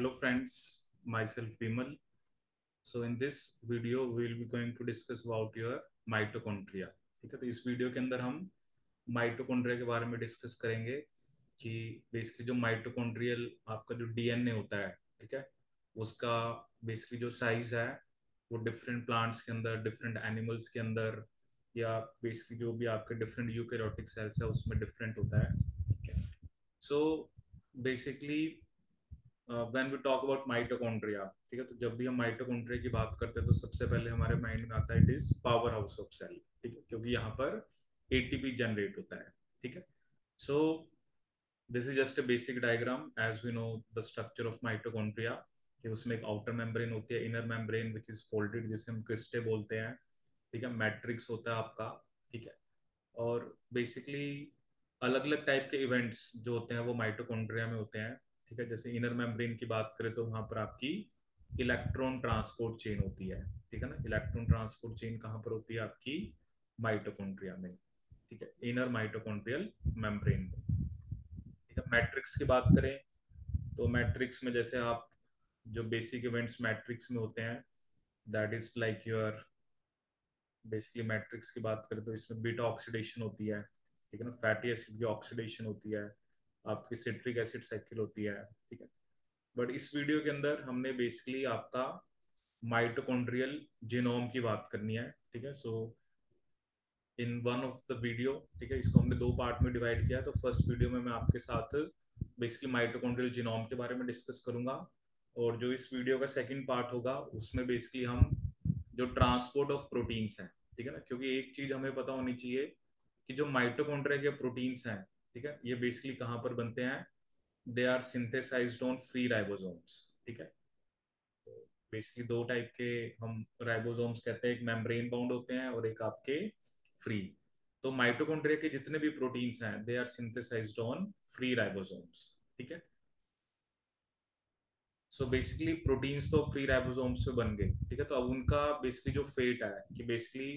Hello friends, myself Vimal. So in this video we will be going to discuss about your mitochondria. ठीक है, तो इस video के अंदर हम माइटोकॉन्ड्रिया के बारे में डिस्कस करेंगे कि बेसिकली जो माइटोकॉन्ड्रियल आपका जो डीएनए होता है, ठीक है, उसका बेसिकली जो साइज है वो डिफरेंट प्लांट्स के अंदर, डिफरेंट एनिमल्स के अंदर, या बेसिकली जो भी आपके डिफरेंट यूकेरियोटिक सेल्स है उसमें डिफरेंट होता है। ठीक है, so basically when we talk about mitochondria, ठीक है, तो जब भी हम माइटोकॉन्ड्रिया की बात करते हैं तो सबसे पहले हमारे माइंड में आता है it is power house of cell. ठीक है, क्योंकि यहाँ पर एटीपी जनरेट होता है। ठीक है, so this is just a basic diagram as we know the structure of mitochondria, कि उसमें एक आउटर मेम्ब्रेन होती है, inner membrane which is folded जिसे हम क्रिस्टे बोलते हैं। ठीक है, मैट्रिक्स होता है आपका। ठीक है, और बेसिकली अलग अलग टाइप के इवेंट्स जो होते हैं वो माइटोकॉन्ड्रिया में होते हैं। ठीक है, जैसे इनर मेम्ब्रेन की बात करें तो वहां पर आपकी इलेक्ट्रॉन ट्रांसपोर्ट चेन होती है। ठीक है ना, इलेक्ट्रॉन ट्रांसपोर्ट चेन कहाँ पर होती है आपकी माइटोकॉन्ड्रिया में। ठीक है, इनर माइटोकॉन्ड्रियल मेम्ब्रेन में। ठीक है, मैट्रिक्स की बात करें तो मैट्रिक्स में जैसे आप जो बेसिक इवेंट्स मैट्रिक्स में होते हैं that is like your basically matrix की बात करें तो इसमें बीटा ऑक्सीडेशन होती है। ठीक है ना, फैटी एसिड की ऑक्सीडेशन होती है, आपकी सिट्रिक एसिड साइकिल होती है। ठीक है, बट इस वीडियो के अंदर हमने बेसिकली आपका माइटोकॉन्ड्रियल जीनोम की बात करनी है। ठीक है, so in one of the video, ठीक है, इसको हमने दो पार्ट में डिवाइड किया है। तो फर्स्ट वीडियो में मैं आपके साथ बेसिकली माइटोकॉन्ड्रियल जीनोम के बारे में डिस्कस करूंगा, और जो इस वीडियो का सेकंड पार्ट होगा उसमें बेसिकली हम जो ट्रांसपोर्ट ऑफ प्रोटीन्स हैं, ठीक है ना, क्योंकि एक चीज हमें पता होनी चाहिए कि जो माइटोकॉन्ड्रिया के प्रोटीन्स हैं, ठीक है, ये बेसिकली कहाँ पर बनते हैं, they are synthesised on free ribosomes. ठीक है, तो बेसिकली दो टाइप के हम राइबोसोम्स कहते हैं, एक मेम्ब्रेन बाउंड होते हैं और एक आपके फ्री। तो माइटोकॉन्ड्रिया के जितने भी प्रोटीन्स हैं they are synthesised on free ribosomes. ठीक है, सो बेसिकली प्रोटीन्स तो फ्री राइबोसोम्स पे बन गए। ठीक है, तो अब उनका बेसिकली जो फेट है कि बेसिकली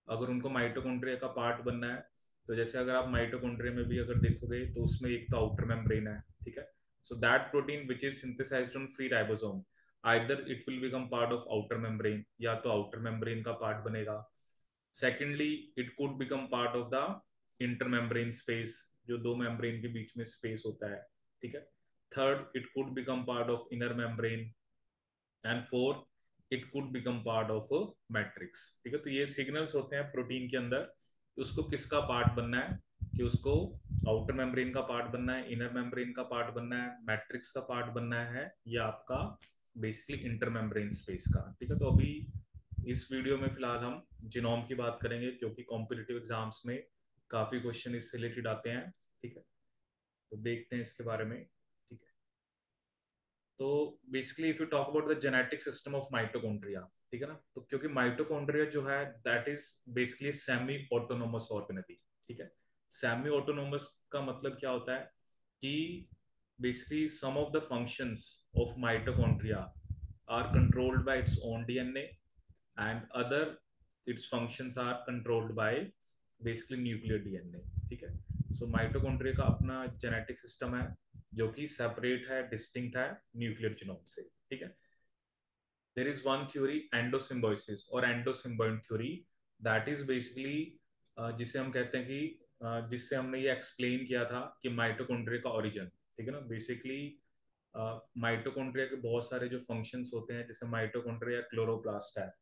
अगर उनको माइटोकॉन्ड्रिया का पार्ट बनना है, तो जैसे अगर आप माइटोकॉन्ड्रिया में भी अगर देखोगे तो उसमें एक तो आउटर मेम्ब्रेन है। ठीक है, so that protein which is synthesised on free ribosome, either it will become part of outer membrane, या तो आउटर मेम्ब्रेन का पार्ट बनेगा। Secondly it could become part of the intermembrane space, जो दो membrane के बीच में space होता है। ठीक है, third it could become part of inner membrane, and fourth it could become part of matrix. ठीक है, तो ये सिग्नल्स होते हैं प्रोटीन के अंदर कि उसको किसका पार्ट बनना है, कि उसको आउटर मेम्ब्रेन का पार्ट बनना है, इनर मेम्ब्रेन का पार्ट बनना है, मैट्रिक्स का पार्ट बनना है, या आपका बेसिकली इंटर मेम्ब्रेन स्पेस का। ठीक है, तो अभी इस वीडियो में फिलहाल हम जीनोम की बात करेंगे क्योंकि कॉम्पिटिटिव एग्जाम्स में काफी क्वेश्चन इससे रिलेटेड आते हैं। ठीक है, तो देखते हैं इसके बारे में। ठीक है, तो basically if you talk about the genetic system of mitochondria, ठीक है ना, तो क्योंकि माइटोकॉन्ड्रिया जो है that is basically semi autonomous organelle. ठीक है, सेमी ऑटोनोमस का मतलब क्या होता है कि basically some of the functions of mitochondria are controlled by its own DNA, and other its functions are controlled by basically nuclear DNA। ठीक है, सो माइटोकॉन्ड्रिया का अपना जेनेटिक सिस्टम है जो कि सेपरेट है, डिस्टिंक्ट है न्यूक्लियर जीनोम से। ठीक है, देयर इज वन थ्योरी एंडोसिम्बायोसिस और एंडोसिम्बायोट थ्योरी, दैट इज बेसिकली जिसे हम कहते हैं कि जिससे हमने ये एक्सप्लेन किया था कि माइटोकॉन्ड्रिया का ओरिजिन। ठीक है ना, बेसिकली माइटोकॉन्ड्रिया के बहुत सारे जो फंक्शंस होते हैं, जैसे माइटोकॉन्ड्रिया क्लोरोप्लास्ट है,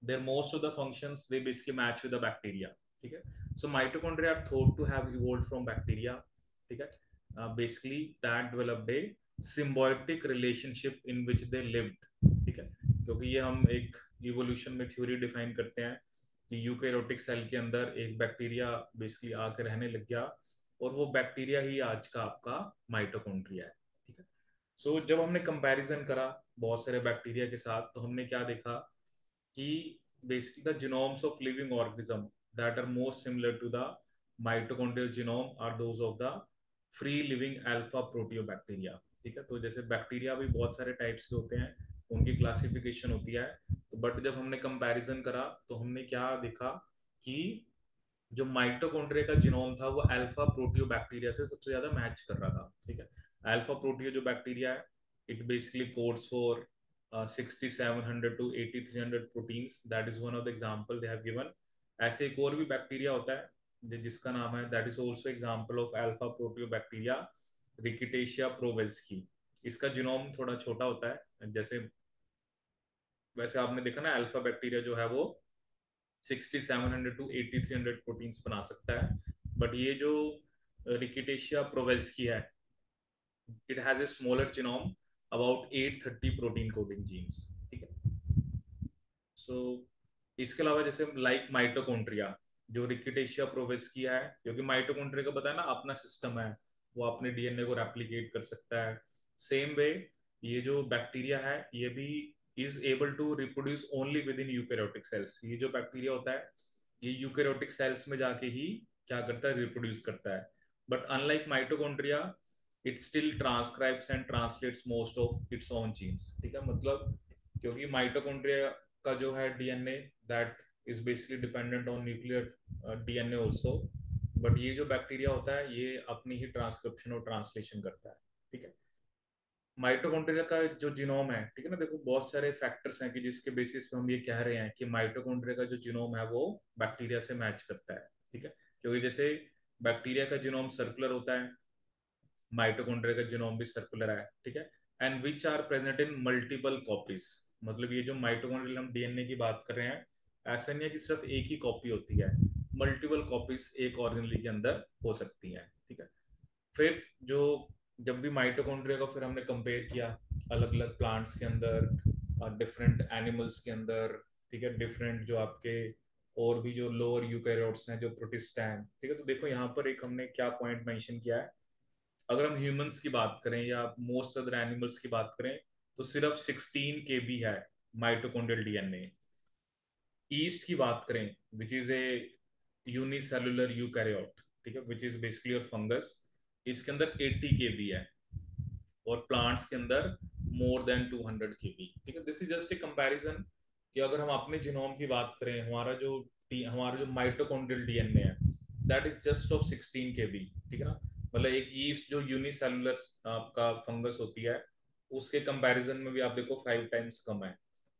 their most of the functions they basically match with the bacteria। ठीक है, so mitochondria are thought to have evolved from bacteria। ठीक है, basically that developed a symbiotic relationship in which they lived। ठीक है, क्योंकि ये हम एक इवोल्यूशन में थ्योरी डिफाइन करते हैं कि यूकेरियोटिक सेल के अंदर एक बैक्टीरिया बेसिकली आकर रहने लग गया, और वो बैक्टीरिया ही आज का आपका माइटोकॉन्ड्रिया है। ठीक है, सो जब हमने कंपैरिजन करा बहुत सारे बैक्टीरिया के साथ तो हमने क्या देखा कि basically the genomes of living organism that are most similar to the mitochondrial genome are those of the free living alpha proteobacteria। ठीक है, तो जैसे बैक्टीरिया भी बहुत सारे टाइप्स के होते हैं, उनकी क्लासिफिकेशन होती है, तो बट जब हमने कंपैरिजन करा तो हमने क्या देखा कि जो माइटोकॉन्ड्रिया का जीनोम था वो अल्फा प्रोटियोबैक्टीरिया से सबसे ज्यादा मैच कर रहा था। ठीक है, अल्फा प्रोटियो जो बैक्टीरिया है It basically codes for 6700 to 8300 proteins. That is one of the example they have given. ऐसे एक और भी बैक्टीरिया होता है जिसका नाम है, that is also example of alpha proteobacteria, Rickettsia prowazekii. इसका जीनोम थोड़ा छोटा होता है, जैसे वैसे आपने देखा ना अल्फा बैक्टीरिया जो है वो 6700 टू 8300 प्रोटीन्स बना सकता है, बट ये जो रिकिटेशिया प्रोवेस्की है, it has a smaller genome, about 830 protein coding genes. ठीक है। सो इसके अलावा जैसे लाइक माइटोकॉन्ड्रिया, जो रिकिटेशिया प्रोवेस्की है, क्योंकि माइटोकॉन्ड्रिया का पता है ना अपना सिस्टम है, वो अपने डीएनए को रेप्लिकेट कर सकता है। सेम वे ये जो बैक्टीरिया है ये भी is able to reproduce only within eukaryotic cells. ये जो बैक्टीरिया होता है ये यूकैरियोटिक सेल्स में जाके ही क्या करता है, रिप्रोड्यूस करता है। But unlike mitochondria, it still transcribes and translates most of its own genes. ठीक है, मतलब क्योंकि माइटोकॉन्ड्रिया का जो है DNA, that is basically dependent on nuclear DNA also, but ये जो बैक्टीरिया होता है ये अपनी ही ट्रांसक्रिप्शन और ट्रांसलेशन करता है। ठीक है। माइटोकॉन्ड्रिया का जो जीनोम है, ठीक है ना, देखो बहुत सारे फैक्टर्स हैं कि जिसके बेसिस पे हम ये कह रहे हैं कि माइटोकॉन्ड्रिया का जो जीनोम है वो बैक्टीरिया से मैच करता है। ठीक है, क्योंकि जैसे बैक्टीरिया का जीनोम सर्कुलर होता है, माइटोकॉन्ड्रिया का जीनोम भी सर्कुलर है। ठीक है, and which are present in multiple copies. मतलब ये जो माइटोकॉन्ड्रियल हम डीएनए की बात कर रहे हैं, ऐसा नहीं है कि सिर्फ एक ही कॉपी होती है, मल्टीपल कॉपीज एक ऑर्गेनेल के अंदर हो सकती है। ठीक है। फिर जो जब भी माइटोकॉन्ड्रिया को फिर हमने कंपेयर किया अलग अलग प्लांट्स के अंदर, डिफरेंट एनिमल्स के अंदर, ठीक है, डिफरेंट जो आपके और भी जो लोअर यूकैरियोट्स हैं जो प्रोटिस्ट हैं, ठीक है, तो देखो यहाँ पर एक हमने क्या पॉइंट मेंशन किया है। अगर हम ह्यूमंस की बात करें या मोस्ट अदर एनिमल्स की बात करें, तो सिर्फ 16 KB है माइटोकॉन्ड्रियल डीएनए। ईस्ट की बात करें, which is a unicellular eukaryote, ठीक है, विच इज बेसिकली और फंगस, इसके अंदर 80 KB है, और प्लांट्स के अंदर मोर देन 200 KB। ठीक है, this is just a comparison कि अगर हम अपने जीनोम की बात करें, हमारा जो माइटोकॉन्ड्रियल डीएनए है that is just of 16 KB। ठीक है ना, मतलब एक यीस्ट जो यूनिसेलुलर आपका फंगस होती है उसके कंपैरिजन में भी आप देखो 5 टाइम्स कम है,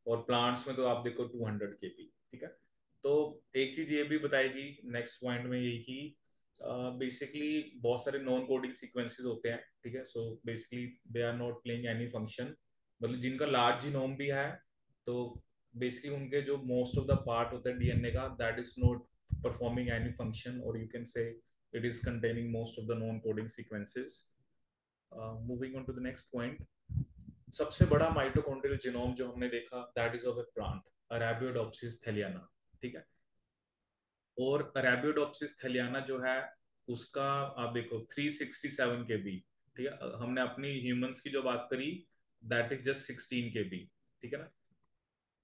और प्लांट्स में तो आप देखो 200 KB। ठीक है, तो एक चीज ये भी बताएगी नेक्स्ट पॉइंट में यही कि बेसिकली बहुत सारे नॉन कोडिंग सीक्वेंसेस होते हैं। ठीक है, so basically they are not playing any function, मतलब जिनका लार्ज जीनोम भी है, तो बेसिकली उनके जो मोस्ट ऑफ द पार्ट होता है डीएनए का, that is not performing any function, और you can say it is containing most of the non coding sequences. Moving on to the next point, सबसे बड़ा माइटोकॉन्ड्रियल जीनोम जो हमने देखा that is of a plant, Arabidopsis thaliana. ठीक है, और Arabidopsis थैलियाना जो है उसका आप देखो 367 KB। ठीक है, हमने अपनी ह्यूमंस की जो बात करी दैट इज जस्ट 16 KB। ठीक है ना,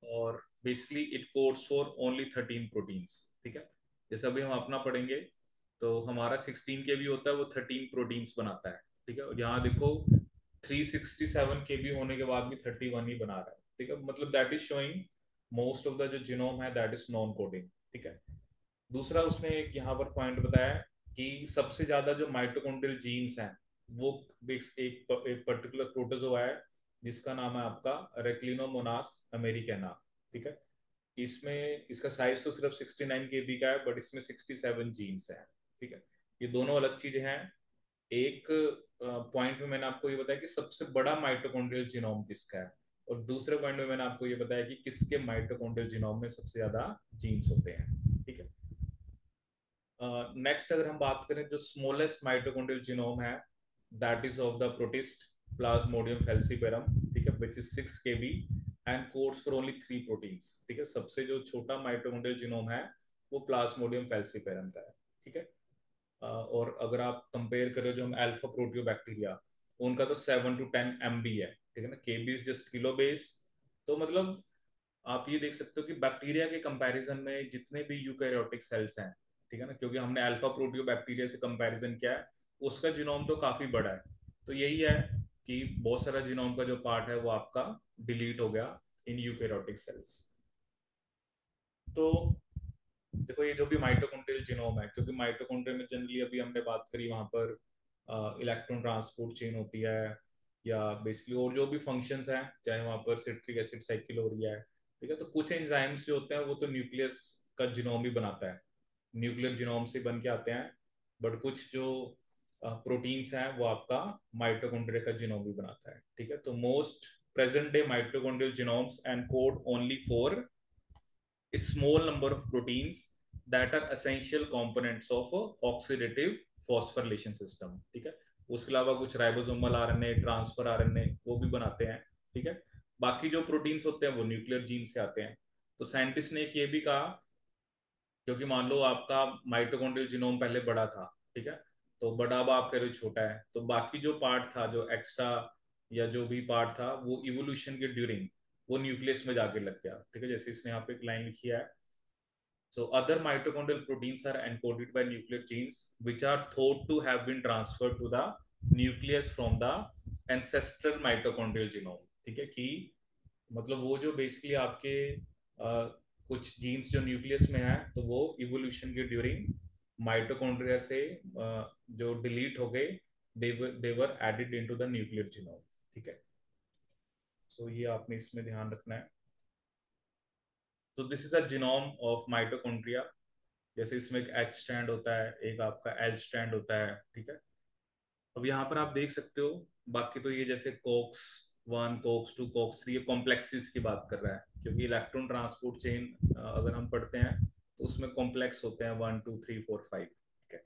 और basically it codes for only 13 proteins. ठीक है, जैसे अभी हम अपना पढ़ेंगे तो हमारा 16 KB होता है, वो 13 प्रोटीन्स बनाता है। ठीक है, और यहाँ देखो 367 KB होने के बाद भी 31 ही बना रहा है। ठीक है, मतलब that is showing most of the जो जीनोम है दैट इज नॉन कोडिंग। ठीक है, दूसरा उसने एक यहाँ पर पॉइंट बताया कि सबसे ज्यादा जो माइटोकॉन्ड्रियल जीन्स हैं वो एक पर्टिकुलर प्रोटोजोआ है जिसका नाम है आपका रेक्लिनोमोनास अमेरिकाना। ठीक है, इसमें इसका साइज तो सिर्फ 69 KB का है, बट इसमें 67 जीन्स हैं। ठीक है, ये दोनों अलग चीजें हैं। एक पॉइंट में मैंने आपको ये बताया कि सबसे बड़ा माइटोकॉन्ड्रियल जीनोम किसका है, और दूसरे पॉइंट में मैंने आपको ये बताया कि किसके माइटोकॉन्ड्रियल जीनोम में सबसे ज्यादा जीन्स होते हैं। ठीक है, नेक्स्ट अगर हम बात करें जो स्मॉलेस्ट माइटोकॉन्ड्रियल जीनोम है that is of the protist Plasmodium falciparum. ठीक है, which is 6 KB and codes for only 3 proteins. ठीक है, सबसे जो छोटा माइटोकॉन्ड्रियल जीनोम है वो प्लाज्मोडियम फेल्सीपेरम का है। ठीक है, और अगर आप कंपेयर करें जो हम अल्फा प्रोटियोबैक्टीरिया, उनका तो 7 to 10 MB है। ठीक है ना, KB is just kilo base. तो मतलब आप ये देख सकते हो कि बैक्टीरिया के कंपैरिजन में जितने भी यूकैरियोटिक सेल्स हैं, ठीक है ना, क्योंकि हमने अल्फा प्रोटियोबैक्टीरिया से कंपैरिजन किया है, उसका जीनोम तो काफी बड़ा है। तो यही है कि बहुत सारा जीनोम का जो पार्ट है वो आपका डिलीट हो गया इन यूकैरियोटिक सेल्स। तो देखो ये जो भी माइटोकॉन्ड्रियल जीनोम है, क्योंकि माइटोकॉन्ड्रिया में जनरली अभी हमने बात करी वहां पर इलेक्ट्रॉन ट्रांसपोर्ट चेन होती है, या बेसिकली और जो भी फंक्शंस हैं, चाहे वहां पर सिट्रिक एसिड साइकिल हो रही है, ठीक है। तो कुछ एंजाइम्स जो होते हैं वो तो न्यूक्लियस का जीनोम ही बनाता है, न्यूक्लियर जीनोम से बन के आते हैं। बट कुछ जो प्रोटीन्स हैं वो आपका माइटोकॉन्ड्रिया का जीनोम भी बनाता है, ठीक है। तो most present day mitochondrial genomes encode only for small number of proteins that are essential components of a oxidative phosphorylation system, ठीक है। उसके अलावा कुछ राइबोसोमल आरएनए, ट्रांसफर आरएनए वो भी बनाते हैं, ठीक है। बाकी जो प्रोटीन्स होते हैं वो न्यूक्लियर जीन से आते हैं। तो साइंटिस्ट ने एक ये भी कहा, क्योंकि मान लो आपका माइटोकॉन्ड्रियल जीनोम पहले बड़ा था, ठीक है, तो बड़ा अब आप कह रहे हो छोटा है, तो बाकी जो पार्ट था, जो एक्स्ट्रा या जो भी पार्ट था, वो इवोल्यूशन के ड्यूरिंग वो न्यूक्लियस में जाके लग गया, ठीक है। जैसे इसने यहाँ पे एक लाइन लिखी है, so other mitochondrial proteins are encoded by nuclear genes which are thought to have been transferred to the nucleus from the ancestral mitochondrial genome, ठीक है। कि मतलब वो जो बेसिकली आपके कुछ जीन्स जो न्यूक्लियस में है, तो वो इवोल्यूशन के ड्यूरिंग माइटोकॉन्ड्रिया से जो डिलीट हो गए, they were added into the nuclear genome, ठीक है। सो ये आपने इसमें ध्यान रखना है। तो this is a genome of mitochondria. जैसे इसमें एक एच स्ट्रैंड होता है, एक आपका एल स्ट्रैंड होता है, ठीक है। अब यहाँ पर आप देख सकते हो, बाकी तो ये जैसे cox one, cox two, cox three, ये कॉम्प्लेक्सिस की बात कर रहा है, क्योंकि इलेक्ट्रॉन ट्रांसपोर्ट चेन अगर हम पढ़ते हैं तो उसमें कॉम्प्लेक्स होते हैं 1 2 3 4 5, ठीक है।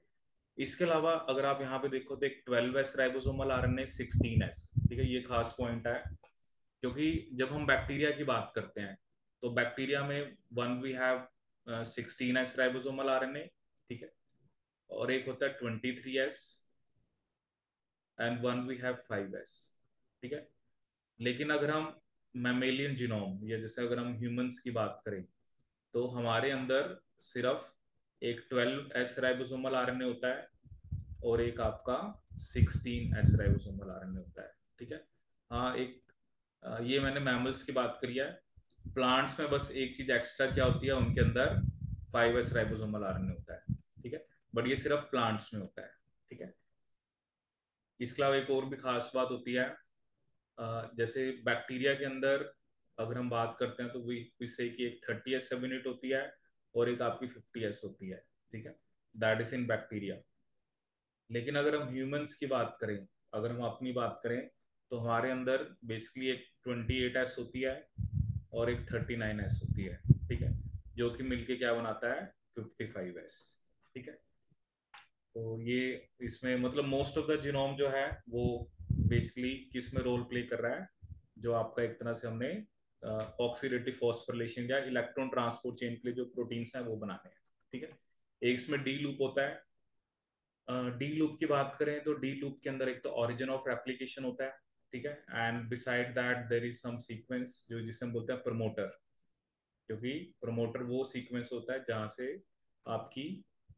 इसके अलावा अगर आप यहाँ पे देखो तो एक 12S राइबोसोमल आरएनए, 16S, ठीक है। ये खास पॉइंट है, क्योंकि जब हम बैक्टीरिया की बात करते हैं तो बैक्टीरिया में one we have 16S ribosomal RNA, ठीक है, और एक होता है 23S, and one we have 5S, ठीक है। लेकिन अगर हम मैमेलियन जीनोम या जैसे अगर हम ह्यूमंस की बात करें, तो हमारे अंदर सिर्फ एक 12S राइबोसोमल आरएनए होता है और एक आपका 16S राइबोसोमल आरएनए होता है, ठीक है। हाँ, एक ये मैंने मैमल्स की बात करी है। प्लांट्स में बस एक चीज एक्स्ट्रा क्या होती है, उनके अंदर 5S राइबोसोमल आरएनए होता है, ठीक है। बट ये सिर्फ प्लांट्स में होता है, ठीक है। इसके अलावा एक और भी खास बात होती है, जैसे बैक्टीरिया के अंदर अगर हम बात करते हैं तो वी से कि एक 30S सब यूनिट होती है और एक आपकी 50S होती है, ठीक है। That is in bacteria. लेकिन अगर हम ह्यूमंस की बात करें, अगर हम अपनी बात करें, तो हमारे अंदर बेसिकली एक 28S होती है और एक 39S होती है, ठीक है, जो कि मिलके क्या बनाता है, 55S, ठीक है। तो ये इसमें मतलब मोस्ट ऑफ द जीनोम जो है वो बेसिकली किस में रोल प्ले कर रहा है, जो आपका एक तरह से हमने ऑक्सीडेटिव फॉस्फोरिलेशन या इलेक्ट्रॉन ट्रांसपोर्ट चेन के लिए जो प्रोटीन्स हैं वो बनाने हैं, ठीक है। एक इसमें डी लूप होता है। डी लूप की बात करें तो डी लूप के अंदर एक तो ओरिजिन ऑफ रेप्लिकेशन होता है, ठीक है, and beside that there is some sequence जो जिसे हम बोलते हैं प्रमोटर, क्योंकि प्रमोटर वो सीक्वेंस होता है जहां से आपकी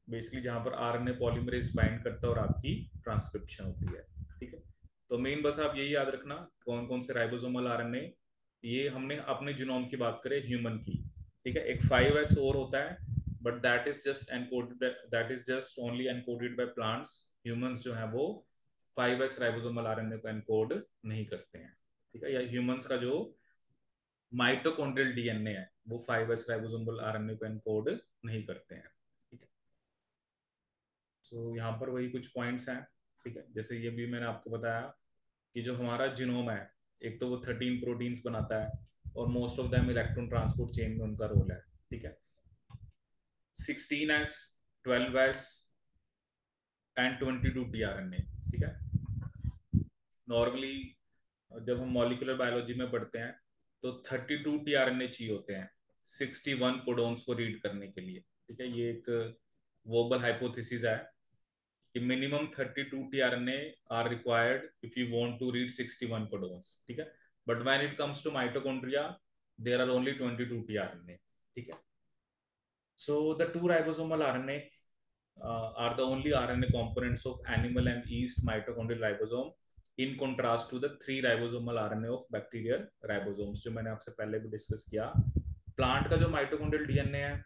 बेसिकली जहां पर आरएनए पॉलीमरेज बाइंड करता है और आपकी ट्रांसक्रिप्शन होती है, ठीक है। तो मेन बस आप यही याद रखना कौन कौन से राइबोसोमल आरएनए, ये हमने अपने जीनोम की बात करें ह्यूमन की, ठीक है। एक 5S और होता है, but that is just only encoded by plants. Humans जो है वो 5S राइबोसोमल आरएनए को एनकोड नहीं करते हैं, ठीक है। या ह्यूमंस का जो माइटोकॉन्ड्रियल डीएनए है वो 5S राइबोसोमल आरएनए को एनकोड नहीं करते हैं, ठीक है। सो यहाँ पर वही कुछ पॉइंट्स हैं, ठीक है। जैसे ये भी मैंने आपको बताया कि जो हमारा जीनोम है, एक तो वो 13 प्रोटीन्स बनाता है और most of them electron transport chain में उनका रोल है, ठीक है। 16S, 12S एंड 22 tRNA, ठीक है। नॉर्मली जब हम मॉलिक्यूलर बायोलॉजी में पढ़ते हैं तो 32 tRNA चाहिए होते हैं 61 कोडोन्स को रीड करने के लिए, ठीक है। ये एक वोबल हाइपोथेसिस है कि minimum 32 tRNA are required if you want to read 61 codons, ठीक है। But when it comes to mitochondria there are only 22 tRNA, ठीक है। So the two ribosomal RNA are the only RNA components of animal and yeast mitochondrial ribosome in contrast to the 3 ribosomal RNA of bacterial ribosomes, जो मैंने आपसे पहले भी discuss किया। Plant का जो माइटोकॉन्ड्रियल डीएनए है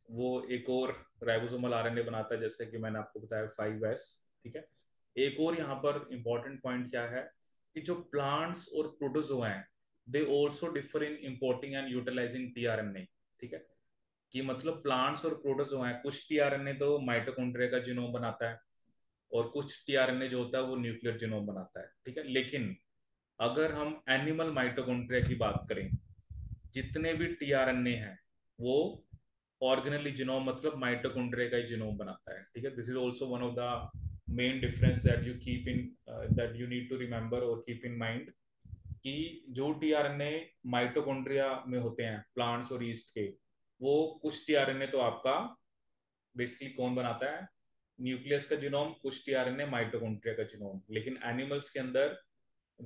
वो एक और राइबोसोमल आरएनए बनाता है, जैसे कि मैंने आपको बताया 5S, ठीक है। एक और यहाँ पर इंपॉर्टेंट पॉइंट क्या है कि जो प्लांट्स और प्रोटोजोआ हैं they also differ in importing and utilising tRNA. ठीक है, कि मतलब प्लांट्स और प्रोटोजोआ हैं, कुछ टीआरएनए तो माइटोकॉन्ड्रिया का जीनोम बनाता है और कुछ टीआरएनए जो होता है वो न्यूक्लियर जीनोम बनाता है। ठीक है, लेकिन अगर हम एनिमल माइटोकॉन्ड्रिया की बात करें, जितने भी टीआरएनए हैं वो ऑर्गेनली जीनोम मतलब माइटोकॉन्ड्रिया का ही जीनोम बनाता है। ठीक है, this is also one of the main difference that you keep in that you need to remember और कीप इन माइंड, कि जो टीआरएनए माइटोकॉन्ड्रिया में होते हैं प्लांट्स और ईस्ट के, वो कुछ टीआरएनए तो आपका बेसिकली कौन बनाता है, न्यूक्लियस का जीनोम, कुछ टीआरएनए माइटोकॉन्ड्रिया का जीनोम। लेकिन एनिमल्स के अंदर,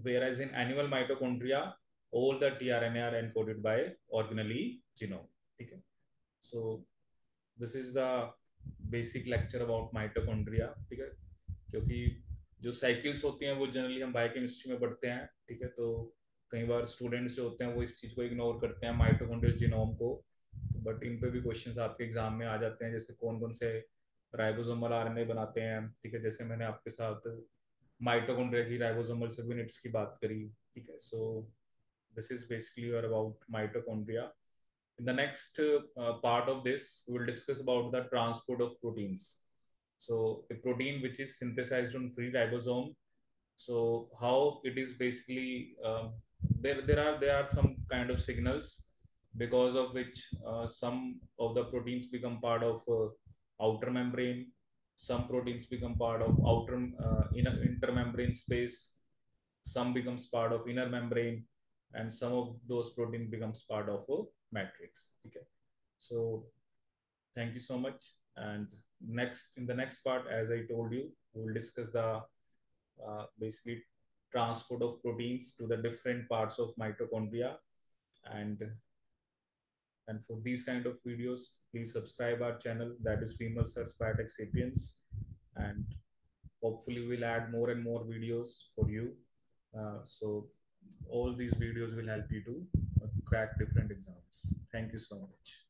whereas in animal mitochondria all the tRNA are encoded by organelle genome. ठीक है, so this is the basic lecture about mitochondria। ठीक है, क्योंकि जो साइकिल्स होती हैं वो जनरली हम बायोकेमिस्ट्री में पढ़ते हैं। ठीक है, तो कई बार स्टूडेंट्स जो होते हैं वो इस चीज़ को इग्नोर करते हैं, माइटोकॉन्ड्रियल जीनोम को। बट इन पे भी क्वेश्चंस आपके एग्जाम में आ जाते हैं, जैसे कौन कौन से राइबोसोमल आरएनए बनाते हैं। ठीक है, जैसे मैंने आपके साथ माइटोकॉन्ड्रिया की राइबोसोमल सब यूनिट्स की बात करी। ठीक है, सो this is basically about mitochondria. In the next part of this, we will discuss about the transport of proteins. So a protein which is synthesized on free ribosome, so how it is basically there are some kind of signals because of which some of the proteins become part of outer membrane, some proteins become part of outer inner intermembrane space, some becomes part of inner membrane, and some of those protein becomes part of a matrix. Okay, so thank you so much. And next, in the next part, as I told you, we will discuss the basically transport of proteins to the different parts of mitochondria. And for these kind of videos, please subscribe our channel, that is Female Search Biotech Sapiens. And hopefully we'll add more and more videos for you. So all these videos will help you to crack different exams. Thank you so much.